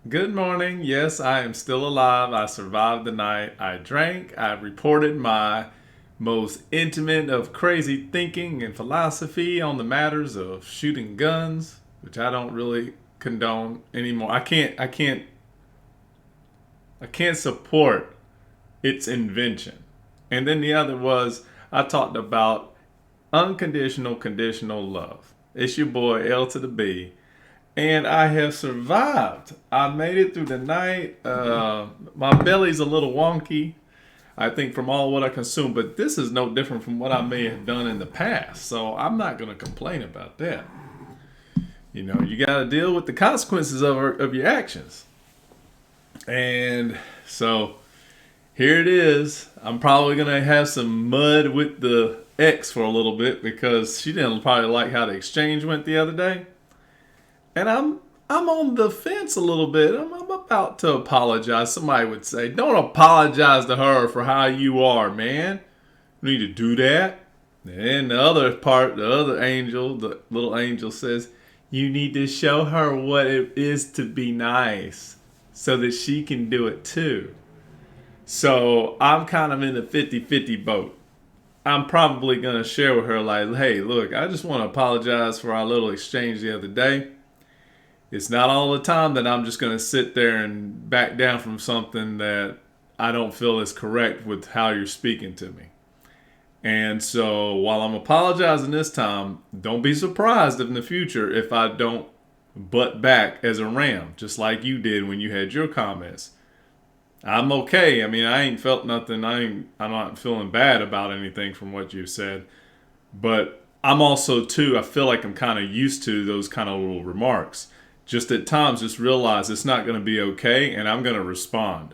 Good morning. Yes, I am still alive. I survived the night. I drank. I reported my most intimate of crazy thinking and philosophy on the matters of shooting guns, which I don't really condone anymore. I can't support its invention. And then the other was I talked about unconditional conditional love. It's your boy L to the B, and I have survived. I made it through the night. My belly's a little wonky, I think, from all what I consumed, but this is no different from what I may have done in the past. So I'm not going to complain about that. You got to deal with the consequences of your actions. And so here it is. I'm probably going to have some mud with the ex for a little bit because she didn't probably like how the exchange went the other day. And I'm on the fence a little bit. I'm about to apologize. Somebody would say, "Don't apologize to her for how you are, man. You need to do that." And the other part, the other angel, the little angel says, "You need to show her what it is to be nice so that she can do it too." So I'm kind of in the 50-50 boat. I'm probably going to share with her, like, "Hey, look, I just want to apologize for our little exchange the other day. It's not all the time that I'm just going to sit there and back down from something that I don't feel is correct with how you're speaking to me. And so while I'm apologizing this time, don't be surprised in the future if I don't butt back as a ram, just like you did when you had your comments. I'm okay. I mean, I ain't felt nothing. I'm not feeling bad about anything from what you said. But I'm also, too, I feel like I'm kind of used to those kind of little remarks. Just at times, just realize it's not going to be okay, and I'm going to respond.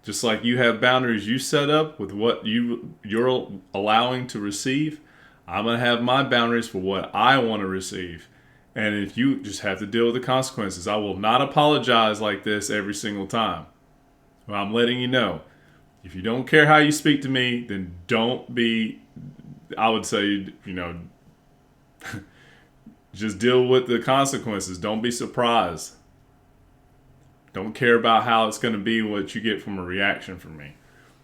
Just like you have boundaries you set up with what you're allowing to receive, I'm going to have my boundaries for what I want to receive. And if you just have to deal with the consequences, I will not apologize like this every single time. Well, I'm letting you know. If you don't care how you speak to me, then don't be, I would say, just deal with the consequences. Don't be surprised. Don't care about how it's going to be what you get from a reaction from me.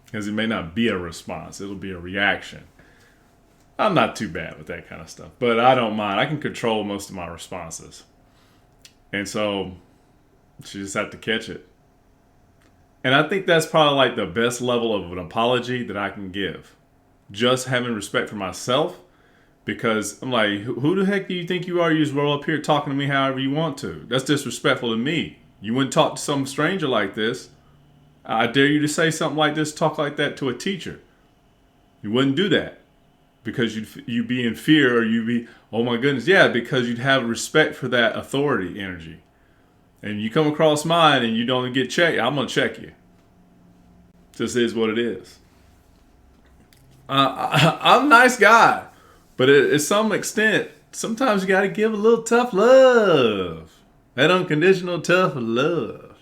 Because it may not be a response, it'll be a reaction. I'm not too bad with that kind of stuff, but I don't mind. I can control most of my responses. And so she just had to catch it. And I think that's probably like the best level of an apology that I can give. Just having respect for myself, because I'm like, who the heck do you think you are? You just roll up here talking to me however you want to. That's disrespectful to me. You wouldn't talk to some stranger like this. I dare you to say something like this, talk like that to a teacher. You wouldn't do that because you'd be in fear, or you'd be, oh my goodness, yeah, because you'd have respect for that authority energy. And you come across mine and you don't get checked, I'm gonna check you. This is what it is. I'm a nice guy, but at some extent, sometimes you gotta give a little tough love. That unconditional tough love.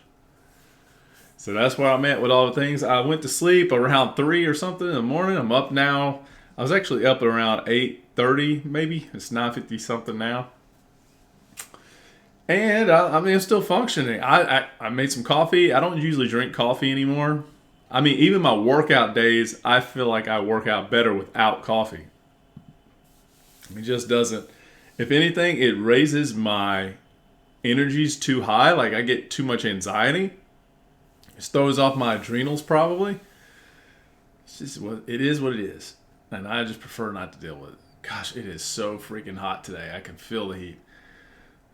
So that's where I'm at with all the things. I went to sleep around 3 or something in the morning. I'm up now. I was actually up at around 8:30, maybe. It's 9:50 something now. And I mean, I'm still functioning. I made some coffee. I don't usually drink coffee anymore. I mean, even my workout days, I feel like I work out better without coffee. It just doesn't. If anything, it raises my energies too high. Like I get too much anxiety. It throws off my adrenals probably. It's just it is what it is. And I just prefer not to deal with it. Gosh, it is so freaking hot today. I can feel the heat.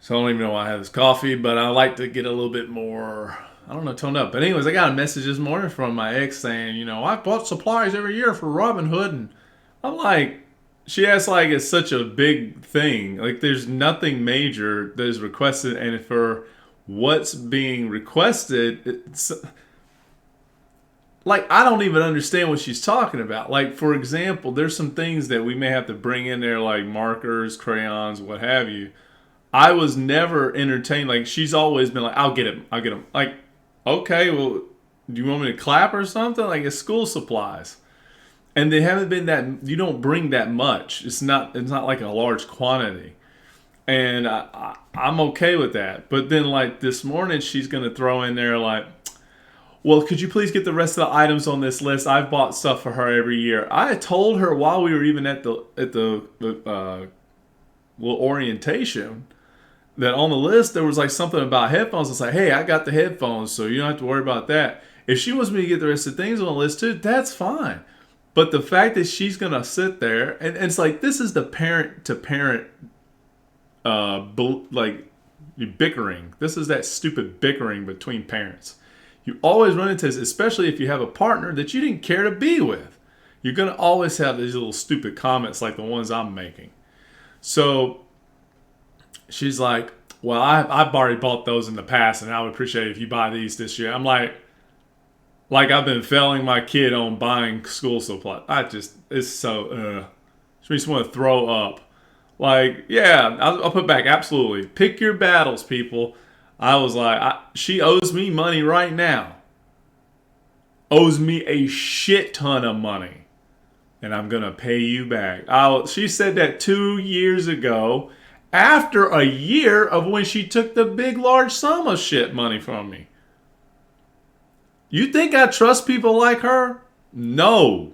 So I don't even know why I have this coffee, but I like to get a little bit more, I don't know, toned up. But anyways, I got a message this morning from my ex saying, I bought supplies every year for Robin Hood. And I'm like, she acts like it's such a big thing. Like there's nothing major that is requested. And for what's being requested, it's like I don't even understand what she's talking about. Like, for example, there's some things that we may have to bring in there, like markers, crayons, what have you. I was never entertained. Like, she's always been like, I'll get him. I'll get him. Like, okay, well, do you want me to clap or something? Like, it's school supplies. And they haven't been that, you don't bring that much. It's not like a large quantity. And I'm okay with that. But then, like, this morning, she's going to throw in there, like, well, could you please get the rest of the items on this list? I've bought stuff for her every year. I had told her while we were even at the little orientation that on the list there was like something about headphones. It's like, hey, I got the headphones, so you don't have to worry about that. If she wants me to get the rest of the things on the list too, that's fine. But the fact that she's gonna sit there and it's like this is the parent to parent like bickering. This is that stupid bickering between parents. You always run into this, especially if you have a partner that you didn't care to be with. You're gonna always have these little stupid comments like the ones I'm making. So she's like, well, I've already bought those in the past, and I would appreciate it if you buy these this year. I'm like I've been failing my kid on buying school supplies. It's so, she makes me want to throw up. Like, yeah, I'll put back, absolutely. Pick your battles, people. I was like, she owes me money right now. Owes me a shit ton of money. And I'm going to pay you back. She said that 2 years ago, after a year of when she took the big, large sum of shit money from me. You think I trust people like her? No.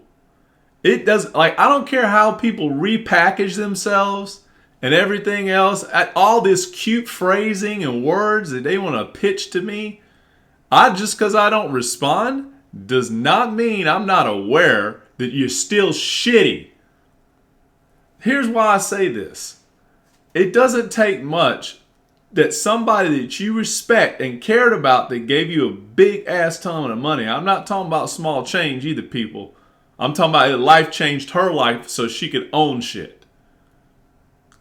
It does. Like, I don't care how people repackage themselves and everything else. All this cute phrasing and words that they want to pitch to me. Just because I don't respond does not mean I'm not aware that you're still shitty. Here's why I say this. It doesn't take much that somebody that you respect and cared about that gave you a big ass ton of money. I'm not talking about small change either, people. I'm talking about life changed her life so she could own shit.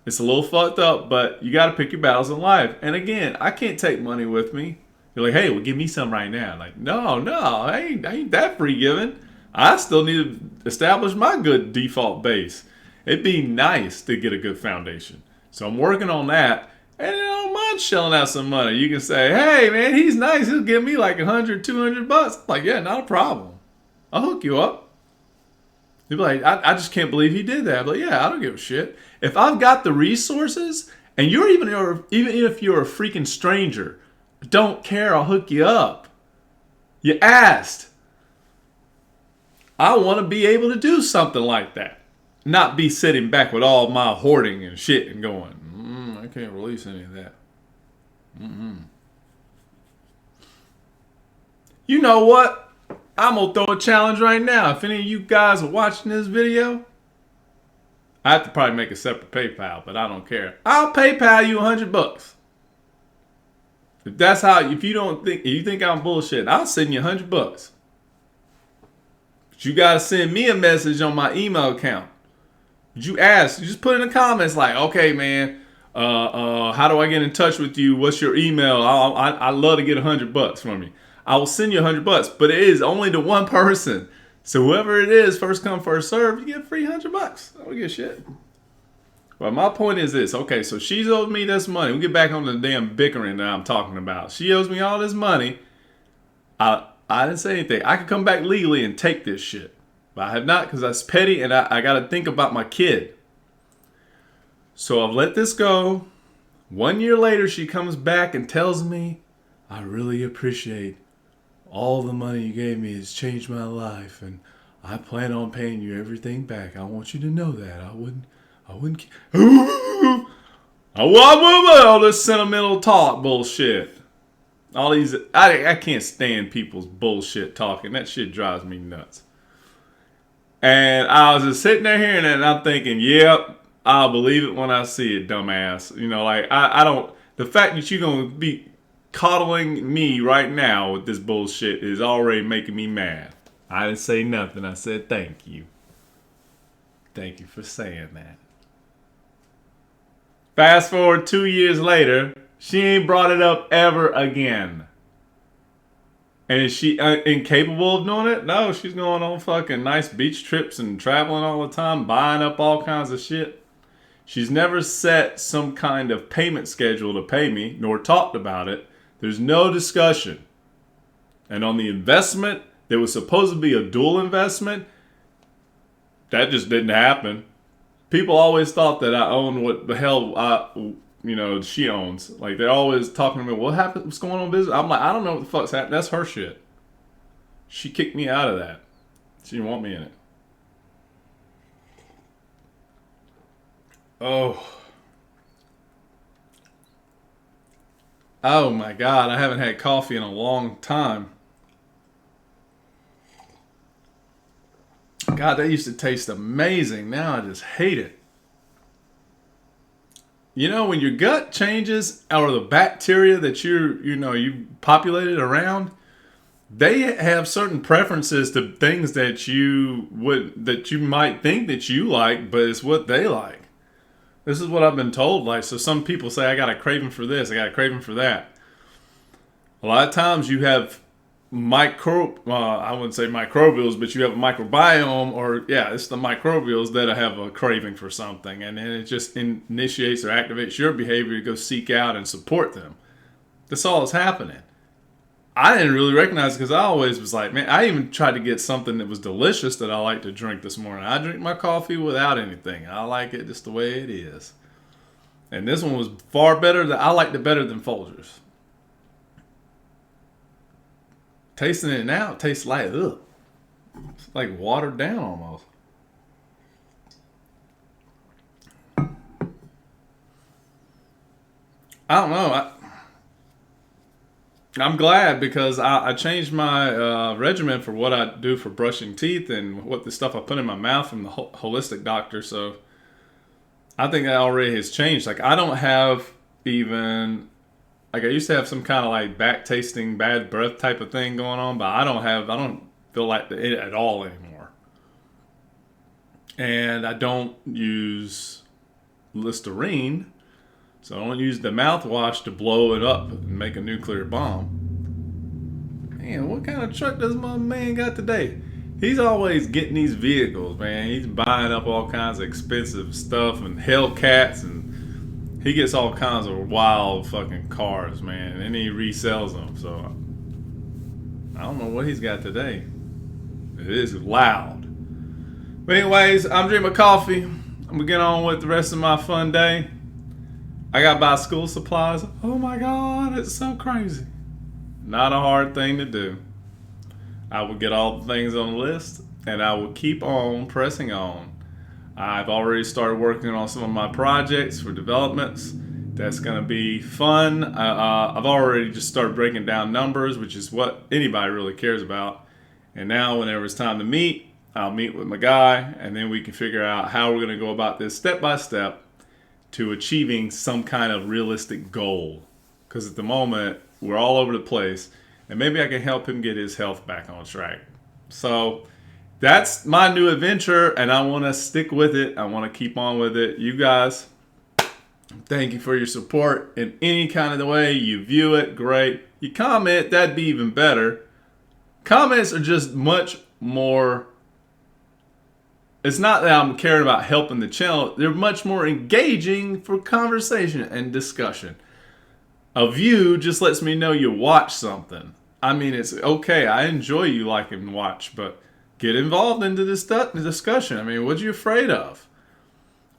It's a little fucked up, but you got to pick your battles in life. And again, I can't take money with me. You're like, hey, well, give me some right now. Like, no, I ain't that free giving. I still need to establish my good default base. It'd be nice to get a good foundation. So I'm working on that. And I don't mind shelling out some money. You can say, hey, man, he's nice. He'll give me like $100, $200. Like, yeah, not a problem. I'll hook you up. You'll be like, I just can't believe he did that. But yeah, I don't give a shit. If I've got the resources, and you're even if you're a freaking stranger, don't care, I'll hook you up. You asked. I want to be able to do something like that. Not be sitting back with all my hoarding and shit and going, I can't release any of that. You know what? I'm going to throw a challenge right now. If any of you guys are watching this video, I have to probably make a separate PayPal, but I don't care. I'll PayPal you $100. If you think I'm bullshit, I'll send you $100. But you got to send me a message on my email account. You just put in the comments like, okay, man, how do I get in touch with you? What's your email? I'd love to get $100 from you. I will send you $100, but it is only to one person. So whoever it is, first come, first serve, you get free $100. I don't give a shit. But my point is this. Okay, so she's owed me this money. We get back on the damn bickering that I'm talking about. She owes me all this money. I didn't say anything. I could come back legally and take this shit. But I have not because that's petty and I got to think about my kid. So I've let this go. 1 year later, she comes back and tells me, I really appreciate all the money you gave me. It's changed my life. And I plan on paying you everything back. I want you to know that. I wouldn't. All this sentimental talk bullshit. All these, I can't stand people's bullshit talking. That shit drives me nuts. And I was just sitting there hearing it, and I'm thinking, yep, I'll believe it when I see it, dumbass. You know, like, I don't, the fact that you're going to be coddling me right now with this bullshit is already making me mad. I didn't say nothing. I said thank you. Thank you for saying that. Fast forward 2 years later, she ain't brought it up ever again. And is she incapable of doing it? No, she's going on fucking nice beach trips and traveling all the time, buying up all kinds of shit. She's never set some kind of payment schedule to pay me, nor talked about it. There's no discussion. And on the investment, there was supposed to be a dual investment. That just didn't happen. People always thought that I owned what the hell she owns. Like they're always talking to me. What happened? What's going on in business? I'm like, I don't know what the fuck's happening. That's her shit. She kicked me out of that. She didn't want me in it. Oh. Oh my God, I haven't had coffee in a long time. God, that used to taste amazing. Now I just hate it. When your gut changes, or the bacteria that you populated around, they have certain preferences to things that you might think that you like, but it's what they like. This is what I've been told. Like, so some people say, I got a craving for this, I got a craving for that. A lot of times you have I wouldn't say microbials, but you have a microbiome, or yeah, it's the microbials that have a craving for something, and then it just initiates or activates your behavior to go seek out and support them. That's all that's happening. I didn't really recognize it because I always was like, man, I even tried to get something that was delicious that I like to drink this morning. I drink my coffee without anything. I like it just the way it is. And this one was far better. I liked it better than Folgers. Tasting it now, it tastes like, ugh. It's like watered down almost. I don't know. I'm glad because I changed my regimen for what I do for brushing teeth and what the stuff I put in my mouth from the holistic doctor. So I think that already has changed. Like I don't have even like I used to have some kind of like back tasting bad breath type of thing going on, but I don't feel like it at all anymore. And I don't use Listerine. So I don't use the mouthwash to blow it up and make a nuclear bomb. Man, what kind of truck does my man got today? He's always getting these vehicles, man. He's buying up all kinds of expensive stuff and Hellcats, and he gets all kinds of wild fucking cars, man. And then he resells them. So I don't know what he's got today. It is loud. But anyways, I'm drinking my coffee. I'm gonna get on with the rest of my fun day. I got to buy school supplies. Oh my God, it's so crazy. Not a hard thing to do. I will get all the things on the list and I will keep on pressing on. I've already started working on some of my projects for developments. That's going to be fun. I've already just started breaking down numbers, which is what anybody really cares about. And now whenever it's time to meet, I'll meet with my guy and then we can figure out how we're going to go about this step by step to achieving some kind of realistic goal. Because at the moment, we're all over the place. And maybe I can help him get his health back on track. So that's my new adventure. And I want to stick with it. I want to keep on with it. You guys, thank you for your support in any kind of way you view it. Great. You comment, that'd be even better. Comments are just much more. It's not that I'm caring about helping the channel. They're much more engaging for conversation and discussion. A view just lets me know you watch something. I mean, it's okay. I enjoy you like and watch, but get involved into this discussion. I mean, what are you afraid of?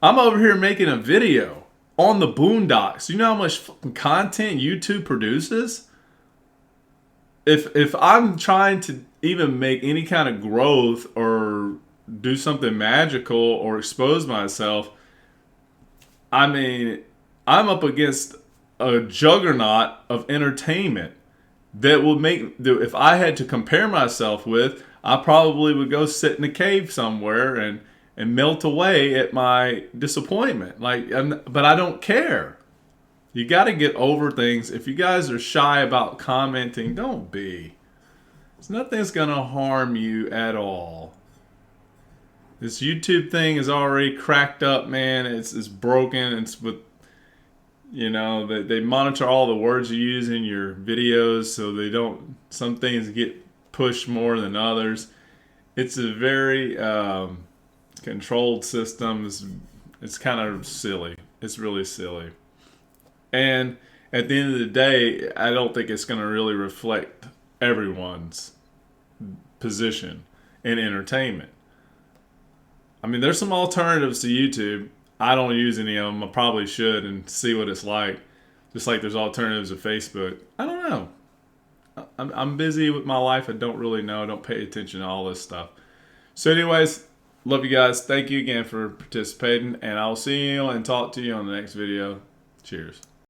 I'm over here making a video on the boondocks. You know how much fucking content YouTube produces? If I'm trying to even make any kind of growth or do something magical or expose myself, I mean, I'm up against a juggernaut of entertainment that will make, if I had to compare myself with, I probably would go sit in a cave somewhere and melt away at my disappointment. But I don't care. You got to get over things. If you guys are shy about commenting, don't be. There's nothing that's going to harm you at all. This YouTube thing is already cracked up, man. It's broken. It's with, they monitor all the words you use in your videos, so they don't. Some things get pushed more than others. It's a very controlled system. It's kind of silly. It's really silly. And at the end of the day, I don't think it's going to really reflect everyone's position in entertainment. I mean, there's some alternatives to YouTube. I don't use any of them. I probably should and see what it's like. Just like there's alternatives to Facebook. I don't know. I'm busy with my life. I don't really know. I don't pay attention to all this stuff. So, anyways, love you guys. Thank you again for participating, and I'll see you and talk to you on the next video. Cheers.